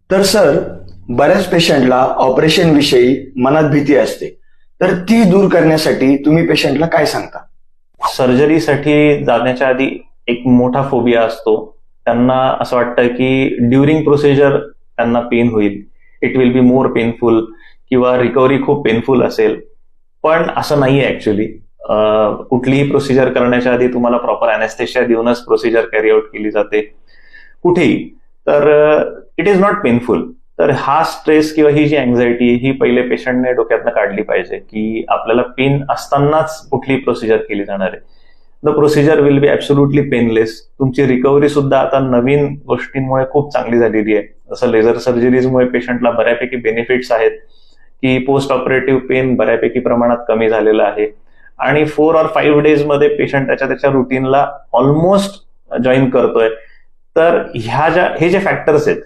तर सर, बऱ्याच पेशंटला ऑपरेशन विषयी मनात भीती असते, तर ती दूर करण्यासाठी तुम्ही पेशंटला काय सांगता? सर्जरीसाठी जाण्याच्या आधी एक मोठा फोबिया असतो. त्यांना असं वाटतं की ड्युरिंग प्रोसिजर त्यांना पेन होईल, it will be more painful किंवा रिकव्हरी खूप पेनफुल असेल. पण असं नाहीये ऍक्च्युली. कुठलीही प्रोसिजर करण्याच्या आधी तुम्हाला प्रॉपर अॅनेस्थेशिया देऊनच प्रोसिजर कॅरी आउट केली जाते कुठेही. तर इट इज नॉट पेनफुल. तर हा स्ट्रेस किंवा ही जी अँझायटी ही पहिले पेशंटने डोक्यातनं काढली पाहिजे की आपल्याला पेन असतानाच कुठली प्रोसिजर केली जाणार आहे. The procedure will be absolutely painless. तुमची रिकव्हरी सुद्धा आता नवीन गोष्टींमुळे खूप चांगली झालेली आहे. जसं लेझर सर्जरीजमुळे पेशंटला बऱ्यापैकी बेनिफिट्स आहेत की पोस्ट ऑपरेटिव्ह पेन बऱ्यापैकी प्रमाणात कमी झालेलं आहे आणि 4 or 5 डेज मध्ये पेशंट त्याच्या रुटीनला ऑलमोस्ट जॉईन करतोय. तर हे जे फॅक्टर्स आहेत